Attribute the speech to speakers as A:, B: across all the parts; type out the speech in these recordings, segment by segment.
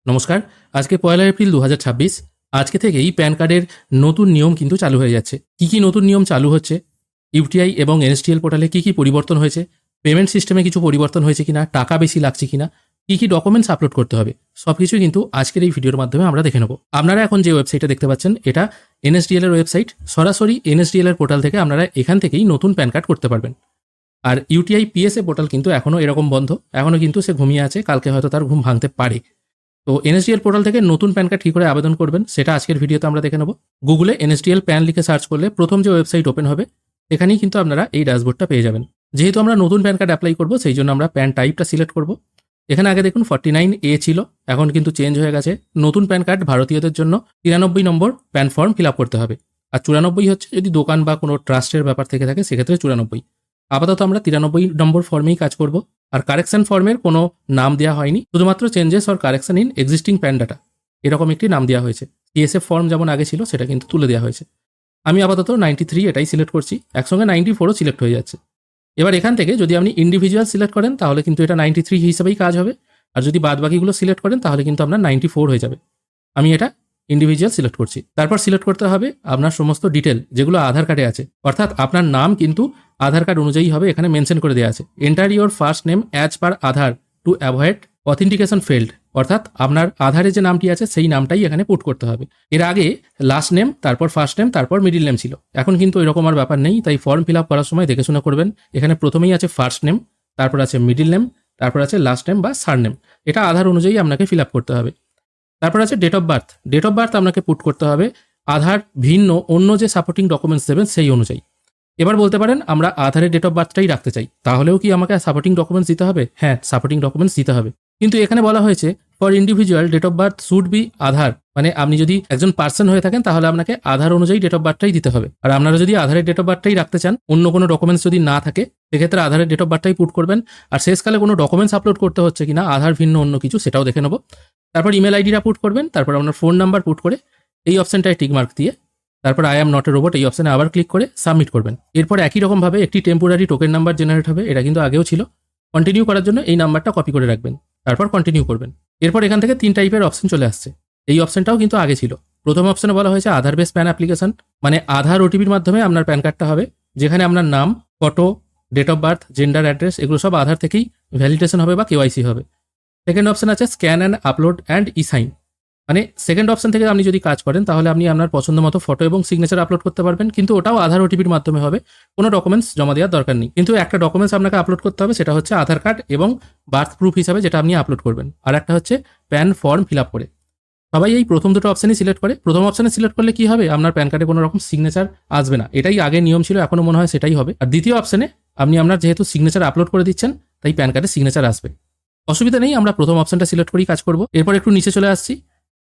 A: নমস্কার। আজকে 1 এপ্রিল 2026। আজকে থেকেই প্যান কার্ডের নতুন নিয়ম কিন্তু চালু হয়ে যাচ্ছে। কি নতুন নিয়ম চালু হচ্ছে, ইউটিআই এবং এনএসটিএল পোর্টালে কি পরিবর্তন হয়েছে, পেমেন্ট সিস্টেমে কিছু পরিবর্তন হয়েছে কিনা, টাকা বেশি লাগছে কিনা, কি ডকুমেন্টস আপলোড করতে হবে, সবকিছুই কিন্তু আজকের এই ভিডিওর মাধ্যমে আমরা দেখে নেব। আপনারা এখন যে ওয়েবসাইটটা দেখতে পাচ্ছেন এটা এনএসডিএল এর ওয়েবসাইট। সরাসরি এনএসডিএল এর পোর্টাল থেকে আপনারা এখান থেকেই নতুন প্যান কার্ড করতে পারবেন। আর ইউটিআই পিএসএ পোর্টাল কিন্তু এখনও এরকম বন্ধ, এখনও কিন্তু সে ঘুমিয়ে আছে, কালকে হয়তো তার ঘুম ভাঙতে পারে। তো এনএসডিএল পোর্টাল থেকে নতুন প্যান কার্ড কী করে আবেদন করবেন সেটা আজকের ভিডিওতে আমরা দেখে নেব। গুগলে এনএসডিএল প্যান লিখে সার্চ করলে প্রথম যে ওয়েবসাইট ওপেন হবে এখানেই কিন্তু আপনারা এই ড্যাশবোর্ডটা পেয়ে যাবেন। যেহেতু আমরা নতুন প্যান কার্ড অ্যাপ্লাই করব সেই জন্য আমরা প্যান টাইপটা সিলেক্ট করব। এখানে আগে দেখুন 49A ছিল, এখন কিন্তু চেঞ্জ হয়ে গেছে। নতুন প্যান কার্ড ভারতীয়দের জন্য 93 নম্বর প্যান ফর্ম ফিল আপ করতে হবে। আর 94 হচ্ছে যদি দোকান বা কোনো ট্রাস্টের ব্যাপার থেকে থাকে সেক্ষেত্রে 94। আপাতত আমরা 93 নম্বর ফর্মেই কাজ করব। আর কারেকশন ফর্মের কোনো নাম দেওয়া হয়নি, শুধুমাত্র changes or correction in existing pan data এরকম একটি নাম দেওয়া হয়েছে। পিএসএফ ফর্ম যেমন আগে ছিল সেটা কিন্তু তুলে দেওয়া হয়েছে। আমি আপাতত 93 এটাই সিলেক্ট করছি, একসঙ্গে 94ও সিলেক্ট হয়ে যাচ্ছে। এবার এখান থেকে যদি আপনি ইন্ডিভিজুয়াল সিলেক্ট করেন তাহলে কিন্তু এটা 93 হিসেবেই কাজ হবে, আর যদি বাদ বাকিগুলো সিলেক্ট করেন তাহলে কিন্তু আপনার 94 হয়ে যাবে। আমি এটা ইন্ডিভিজুয়াল সিলেক্ট করছি। তারপর সিলেক্ট করতে হবে আপনার সমস্ত ডিটেল যেগুলো আধার কার্ডে আছে, অর্থাৎ আপনার নাম কিন্তু আধার কার্ড অনুযায়ী হবে, এখানে মেনশন করে দেওয়া আছে। Enter your first name as per Aadhaar to avoid authentication failed, অর্থাৎ আপনার আধারে যে নামটি আছে সেই নামটাই এখানে পুট করতে হবে। এর আগে লাস্ট নেম, তারপর ফার্স্ট নেম, তারপর মিডিল নেম ছিল, এখন কিন্তু এরকম আর ব্যাপার নেই। তাই ফর্ম ফিল আপ করার সময় দেখে শুনে করবেন। এখানে প্রথমেই আছে ফার্স্ট নেম, তারপর আছে মিডিল নেম, তারপর আছে লাস্ট নেম বা সার নেম। এটা আধার অনুযায়ী আপনাকে ফিল আপ করতে হবে। তারপর আছে date of birth. Date of birth আপনাকে পুট করতে হবে আধার ভিন্ন অন্য যে সাপোর্টিং ডকুমেন্টস দেবেন সেই অনুযায়ী। এবার বলতে পারেন আমরা আধারের ডেট অফ বার্থটাই রাখতে চাই, তাহলেও কি আমাকে সাপোর্টিং ডকুমেন্টস দিতে হবে? হ্যাঁ, সাপোর্টিং ডকুমেন্টস দিতে হবে। কিন্তু এখানে বলা হয়েছে for individual date of birth should be Aadhaar, মানে আপনি যদি একজন পার্সন হয়ে থাকেন তাহলে আপনাকে আধার অনুযায়ী ডেট অফ বার্থটাই দিতে হবে। আর আপনারা যদি আধারের ডেট অফ বার্থটাই রাখতে চান, অন্য কোনো ডকুমেন্টস যদি না থাকে সেক্ষেত্রে আধারের ডেট অফ বার্থটাই পুট করবেন। আর শেষকালে কোনো ডকুমেন্টস আপলোড করতে হচ্ছে কিনা আধার ভিন্ন অন্য কিছু সেটাও দেখে নেব। তারপর ইমেল আইডিটা পুট করবেন, তারপর আপনার ফোন নাম্বার পুট করে এই অপশনটায় টিক মার্ক দিয়ে তারপর I am not a robot এই অপশানে আবার ক্লিক করে সাবমিট করবেন। এরপর একই রকমভাবে একটি টেম্পোরারি টোকেন নাম্বার জেনারেট হবে, এটা কিন্তু আগেও ছিল। কন্টিনিউ করার জন্য এই নাম্বারটা কপি করে রাখবেন, তারপর কন্টিনিউ করবেন। এরপর এখান থেকে 3 টাইপের অপশন চলে আসছে। এই অপশনটাও কিন্তু আগে ছিল। প্রথম অপশনে বলা হয়েছে আধার বেস প্যান অ্যাপ্লিকেশন, মানে আধার ওটিপির মাধ্যমে আপনার প্যান কার্ডটা হবে, যেখানে আপনার নাম, photo, date of birth, gender, address এগুলো সব আধার থেকেই ভ্যালিডেশন হবে বা কেওয়াইসি হবে। সেকেন্ড অপশন আছে scan and upload and e sign, মানে সেকেন্ড অপশন থেকে আপনি যদি কাজ করেন তাহলে আপনি আপনার পছন্দ মতো ফটো এবং সিগনেচার আপলোড করতে পারবেন, কিন্তু ওটাও আধার ওটিপির মাধ্যমে হবে, কোনো ডকুমেন্টস জমা দেওয়ার দরকার নেই। কিন্তু একটা ডকুমেন্টস আপনাকে আপলোড করতে হবে, সেটা হচ্ছে আধার কার্ড এবং বার্থ প্রুফ হিসাবে যেটা আপনি আপলোড করবেন, আর একটা হচ্ছে প্যান ফর্ম ফিল আপ করে। সবাই এই প্রথম দুটো অপশানই সিলেক্ট করে। প্রথম অপশানে সিলেক্ট করলে কি হবে, আপনার প্যান কার্ডে কোনো রকম সিগনেচার আসবে না, এটাই আগে নিয়ম ছিল, এখনো মনে হয় সেটাই হবে। আর দ্বিতীয় অপশানে আপনি আপনার যেহেতু সিগনেচার আপলোড করে দিচ্ছেন তাই প্যান কার্ডে সিগনেচার আসবে। অসুবিধা নেই, আমরা প্রথম অপশানটা সিলেক্ট করেই কাজ করব। এরপর একটু নিচে চলে আসছি,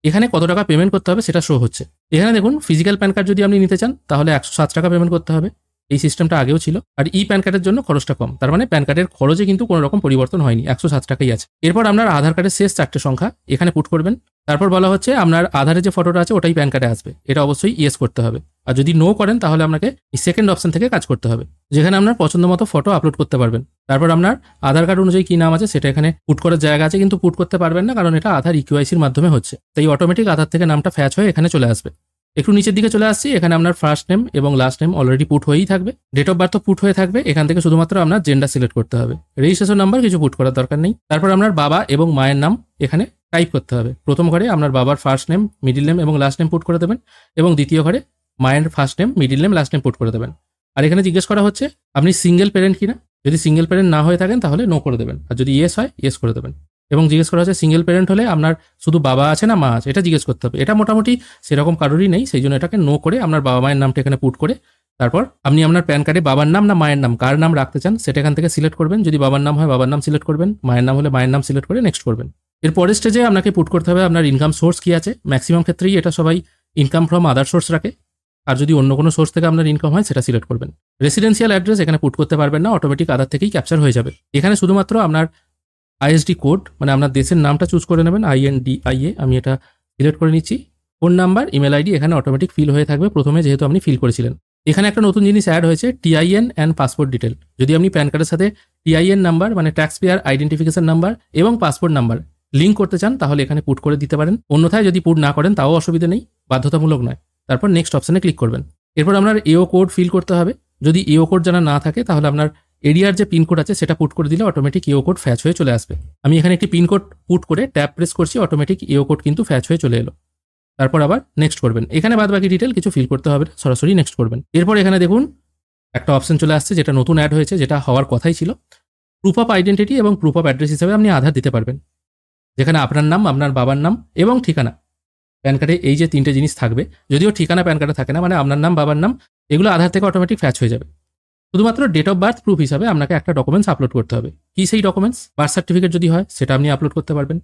A: এখানে কত টাকা পেমেন্ট করতে হবে সেটা শো হচ্ছে। এখানে দেখুন ফিজিক্যাল প্যান কার্ড যদি আপনি নিতে চান তাহলে 107 টাকা পেমেন্ট করতে হবে, এই সিস্টেমটা আগেও ছিল। আর ই প্যান কার্ডের জন্য খরচটা কম, তার মানে প্যান কার্ডের খরচে কিন্তু কোনো রকম পরিবর্তন হয়নি, 107 টাকাই আছে। এরপর আপনার আধার কার্ডের শেষ 4টে সংখ্যা এখানে পুট করবেন। তারপর বলা হচ্ছে আপনার আধারে যে ফটোটা আছে ওটাই প্যান কার্ডে আসবে, এটা অবশ্যই ইয়েস করতে হবে। আর যদি নো করেন তাহলে আপনাকে এই সেকেন্ড অপশন থেকে কাজ করতে হবে, যেখানে আপনার পছন্দ মতো ফটো আপলোড করতে পারবেন। তারপর আপনার আধার কার্ড অনুযায়ী কি নাম আছে সেটা এখানে পুট করার জায়গা আছে, কিন্তু পুট করতে পারবেন না কারণ এটা আধার ইকিউআইসির মাধ্যমে হচ্ছে, তাই অটোমেটিক আধার থেকে নামটা ফ্যাচ হয়ে এখানে চলে আসবে। একটু নিচের দিকে চলে আসছি, এখানে আপনার ফার্স্ট নেম এবং লাস্ট নেম অলরেডি পুট হয়েই থাকবে, ডেট অফ বার্থ পুট হয়ে থাকবে। এখান থেকে শুধুমাত্র আপনার জেন্ডার সিলেক্ট করতে হবে, রেজিস্ট্রেশন নাম্বার কিছু পুট করার দরকার নেই। তারপর আপনার বাবা এবং মায়ের নাম এখানে টাইপ করতে হবে। প্রথম ঘরে আপনার বাবার ফার্স্ট নেম, মিডিল নেম এবং লাস্ট নেম পুট করে দেবেন, এবং দ্বিতীয় ঘরে মায়ের first name, middle name, last name put করে দেবেন। আর এখানে জিজ্ঞেস করা হচ্ছে আপনি সিঙ্গেল প্যারেন্ট কিনা, যদি সিঙ্গেল প্যারেন্ট না হয়ে থাকেন তাহলে নো করে দেবেন, আর যদি ইয়েস হয় ইয়েস করে দেবেন। এবং জিজ্ঞেস করা হচ্ছে সিঙ্গেল প্যারেন্ট হলে আপনার শুধু বাবা আছে না মা আছে, এটা জিজ্ঞেস করতে হবে। এটা মোটামুটি সেরকম কারোরই নেই, সেই জন্য এটাকে নো করে আপনার বাবা মায়ের নামটা এখানে পুট করে তারপর আপনি আপনার প্যান কার্ডে বাবার নাম না মায়ের নাম কার নাম রাখতে চান সেটা এখান থেকে সিলেক্ট করবেন। যদি বাবার নাম হয় বাবার নাম সিলেক্ট করবেন, মায়ের নাম হলে মায়ের নাম সিলেক্ট করে নেক্সট করবেন। এর পরের স্টেজে আপনাকে পুট করতে হবে আপনার ইনকাম সোর্স কি আছে। ম্যাক্সিমাম ক্ষেত্রেই এটা সবাই ইনকাম ফ্রম আদার সোর্স রাখে, আর যদি অন্য কোনো সোর্স থেকে আপনার ইনকাম হয় সেটা সিলেক্ট করবেন। রেসিডেন্সিয়াল অ্যাড্রেস এখানে পুট করতে পারবেন না, অটোমেটিক আধার থেকেই ক্যাপচার হয়ে যাবে। এখানে শুধুমাত্র আপনার আইএসডি কোড, মানে আপনার দেশের নামটা চুজ করে নেবেন, INDIA, আমি এটা সিলেক্ট করে নিচ্ছি। ফোন নাম্বার, ইমেল আইডি এখানে অটোমেটিক ফিল হয়ে থাকবে প্রথমে, যেহেতু আপনি ফিল করেছিলেন। এখানে একটা নতুন জিনিস অ্যাড হয়েছে, TIN অ্যান্ড পাসপোর্ট ডিটেল। যদি আপনি প্যান কার্ডের সাথে TIN নাম্বার মানে ট্যাক্স পেয়ার আইডেন্টিফিকেশন নাম্বার এবং পাসপোর্ট নাম্বার লিঙ্ক করতে চান তাহলে এখানে পুট করে দিতে পারেন, অন্যথায় যদি পুট না করেন তাও অসুবিধা নেই, বাধ্যতামূলক নয়। তারপর নেক্সট অপশানে ক্লিক করবেন। এরপর আপনার এও কোড ফিল করতে হবে। যদি এও কোড জানা না থাকে তাহলে আপনার এরিয়ার যে পিনকোড আছে সেটা পুট করে দিলে অটোমেটিক এও কোড ফ্যাচ হয়ে চলে আসবে। আমি এখানে একটি পিনকোড পুট করে ট্যাব প্রেস করছি, অটোমেটিক এও কোড কিন্তু ফ্যাচ হয়ে চলে এলো। তারপর আবার নেক্সট করবেন। এখানে বাদ বাকি ডিটেল কিছু ফিল করতে হবে না, সরাসরি নেক্সট করবেন। এরপর এখানে দেখুন একটা অপশন চলে আসছে যেটা নতুন অ্যাড হয়েছে, যেটা হওয়ার কথাই ছিল। প্রুফ অফ আইডেন্টিটি এবং প্রুফ অফ অ্যাড্রেস হিসেবে আপনি আধার দিতে পারবেন, যেখানে আপনার নাম, আপনার বাবার নাম এবং ঠিকানা। প্যান কার্ডে এই যে 3টে জিনিস থাকবে, যদিও ঠিকানা প্যান কার্ডে থাকে না, মানে আপনার নাম, বাবার নাম, এগুলো আধার থেকে অটোমেটিক ফ্যাচ হয়ে যাবে। শুধুমাত্র ডেট অফ বার্থ প্রুফ হিসাবে আপনাকে একটা ডকুমেন্টস আপলোড করতে হবে। কি সেই ডকুমেন্টস? বার্থ সার্টিফিকেট যদি হয় সেটা আপনি আপলোড করতে পারবেন,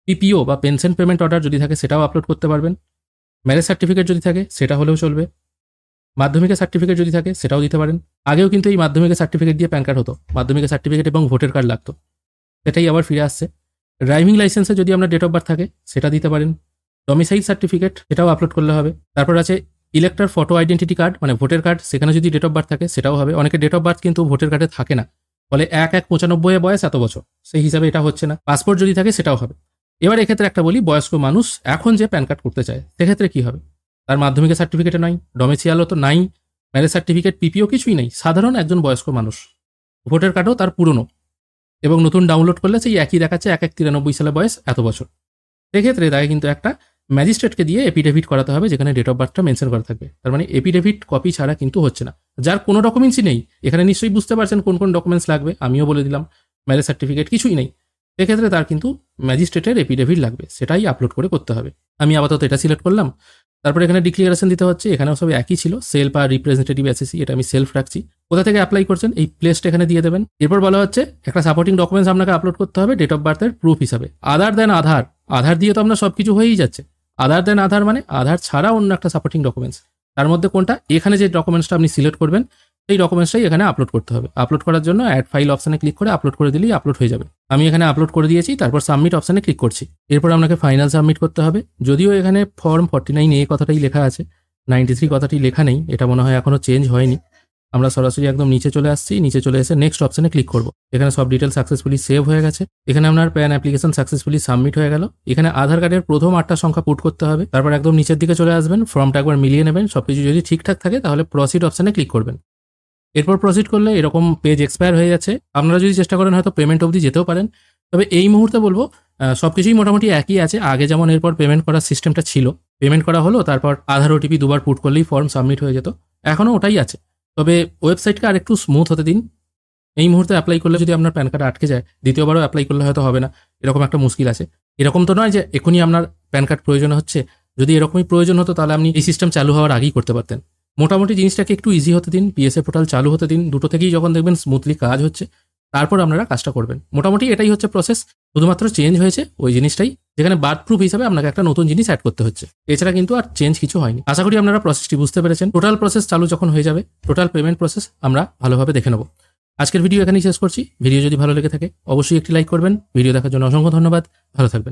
A: পিপিও বা পেনশন পেমেন্ট অর্ডার যদি থাকে সেটাও আপলোড করতে পারবেন, ম্যারেজ সার্টিফিকেট যদি থাকে সেটা হলেও চলবে, মাধ্যমিকের সার্টিফিকেট যদি থাকে সেটাও দিতে পারেন। আগেও কিন্তু এই মাধ্যমিকের সার্টিফিকেট দিয়ে প্যান কার্ড হতো, মাধ্যমিকের সার্টিফিকেট এবং ভোটার কার্ড লাগতো, সেটাই আবার ফিরে আসছে। ড্রাইভিং লাইসেন্সে যদি আপনার ডেট অফ বার্থ থাকে সেটা দিতে পারেন, ডমিসাইল সার্টিফিকেট সেটাও আপলোড করলে হবে। তারপর আছে ইলেক্টর ফটো আইডেন্টিটি কার্ড, মানে ভোটার কার্ড, সেখানে যদি ডেট অফ বার্থ থাকে সেটাও হবে। অনেকে ডেট অফ বার্থ কিন্তু ভোটার কার্ডে থাকে না, ফলে 1/1/95 বয়স এত বছর, সেই হিসাবে এটা হচ্ছে না। পাসপোর্ট যদি থাকে সেটাও হবে। এবার এক্ষেত্রে একটা বলি, বয়স্ক মানুষ এখন যে প্যান কার্ড করতে চায় সেক্ষেত্রে কি হবে? তার মাধ্যমিকের সার্টিফিকেটে নাই, ডোমিসাইলও তো নাই, ম্যারেজ সার্টিফিকেট, পিপিও কিছুই নেই, সাধারণ একজন বয়স্ক মানুষ। ভোটার কার্ডও তার পুরনো এবং নতুন ডাউনলোড করলে সেই একই দেখাচ্ছে 1/1/93 সালে বয়স এত বছর। সেক্ষেত্রে তাকে কিন্তু একটা ম্যাজিস্ট্রেটকে দিয়ে এপিডেভিট করাতে হবে, যেখানে ডেট অফ বার্থটা মেনশন করা থাকবে। তার মানে এপিডেভিট কপি ছাড়া কিন্তু হচ্ছে না। যার কোনো ডকুমেন্টসই নেই, এখানে নিশ্চয়ই বুঝতে পারছেন কোন কোন ডকুমেন্টস লাগবে, আমিও বলে দিলাম, ম্যারেজ সার্টিফিকেট কিছুই নেই, সেক্ষেত্রে তার কিন্তু ম্যাজিস্ট্রেটের এপিডেভিট লাগবে, সেটাই আপলোড করে করতে হবে। আমি আপাতত এটা সিলেক্ট করলাম। তারপর এখানে ডিক্লিয়ারেশন দিতে হচ্ছে, এখানেও সব একই ছিল, সেলফ আর রিপ্রেজেন্টেটিভ অ্যাসেসি, এটা আমি সেলফ রাখছি। কোথা থেকে অ্যাপ্লাই করছেন এই প্লেসটা এখানে দিয়ে দেবেন। এরপর বলা হচ্ছে একটা সাপোর্টিং ডকুমেন্টস আপনাকে আপলোড করতে হবে ডেট অফ বার্থের প্রুফ হিসাবে। আদার দেন আধার, আধার দিয়ে তো আপনার সব কিছু হয়েই যাচ্ছে। আদার দেন আধার মানে আধার ছাড়া অন্য একটা সাপোর্টিং ডকুমেন্টস, তার মধ্যে কোনটা? এখানে যে ডকুমেন্টসটা আপনি সিলেক্ট করবেন সেই ডকুমেন্টসটাই এখানে আপলোড করতে হবে। আপলোড করার জন্য অ্যাড ফাইল অপশানে ক্লিক করে আপলোড করে দিলেই আপলোড হয়ে যাবে। আমি এখানে আপলোড করে দিয়েছি, তারপর সাবমিট অপশানে ক্লিক করছি। এরপর আপনাকে ফাইনাল সাবমিট করতে হবে। যদিও এখানে ফর্ম 49A কথাটাই লেখা আছে, 93 কথাটি লেখা নেই, এটা মনে হয় এখনো চেঞ্জ হয়নি। আমরা সরাসরি একদম নিচে চলে আসছি, নিচে চলে এসে নেক্সট অপশানে ক্লিক করব। এখানে সব ডিটেল সাকসেসফুলি সেভ হয়ে গেছে। এখানে আপনার প্যান অ্যাপ্লিকেশন সাকসেসফুলি সাবমিট হয়ে গেল। এখানে আধার কার্ডের প্রথম 8টা সংখ্যা পুট করতে হবে। তারপর একদম নিচের দিকে চলে আসবেন, ফর্মটা একবার মিলিয়ে নেবেন, সবকিছু যদি ঠিকঠাক থাকে তাহলে প্রসিড অপশানে ক্লিক করবেন। এরপর প্রসিড করলে এরকম পেজ এক্সপায়ার হয়ে যাচ্ছে। আপনারা যদি চেষ্টা করেন হয়তো পেমেন্ট অবধি যেতেও পারেন, তবে এই মুহূর্তে বলবো সব কিছুই মোটামুটি একই আছে। আগে যেমন এরপর পেমেন্ট করার সিস্টেমটা ছিল, পেমেন্ট করা হলো, তারপর আধার ওটিপি 2বার পুট করলেই ফর্ম সাবমিট হয়ে যেত, এখনও ওটাই আছে। তবে ওয়েবসাইটকে আর একটু স্মুথ হতে দিন। এই মুহূর্তে অ্যাপ্লাই করলে যদি আপনার প্যান কার্ড আটকে যায়, দ্বিতীয়বারও অ্যাপ্লাই করলে হয়তো হবে না, এরকম একটা মুশকিল আছে। এরকম তো নয় যে এখনই আপনার প্যান কার্ড প্রয়োজন হচ্ছে, যদি এরকমই প্রয়োজন হতো তাহলে আপনি এই সিস্টেম চালু হওয়ার আগেই করতে পারতেন। মোটামুটি জিনিসটাকে একটু ইজি হতে দিন, পিএসএ পোর্টাল চালু হতে দিন, দুটো থেকেই যখন দেখবেন স্মুথলি কাজ হচ্ছে তারপর আপনারা কাজটা করবেন। মোটামুটি এটাই হচ্ছে প্রসেস, শুধুমাত্র চেঞ্জ হয়েছে ওই জিনিসটাই, যেখানে বার্থ প্রুফ হিসাবে আপনাকে একটা নতুন জিনিস অ্যাড করতে হচ্ছে, এছাড়া কিন্তু আর চেঞ্জ কিছু হয়নি। আশা করি আপনারা প্রসেসটি বুঝতে পেরেছেন। টোটাল প্রসেস চালু যখন হয়ে যাবে, টোটাল পেমেন্ট প্রসেস আমরা ভালোভাবে দেখে নেব। আজকের ভিডিও এখানেই শেষ করছি। ভিডিও যদি ভালো লেগে থাকে অবশ্যই একটি লাইক করবেন। ভিডিও দেখার জন্য অসংখ্য ধন্যবাদ, ভালো থাকবেন।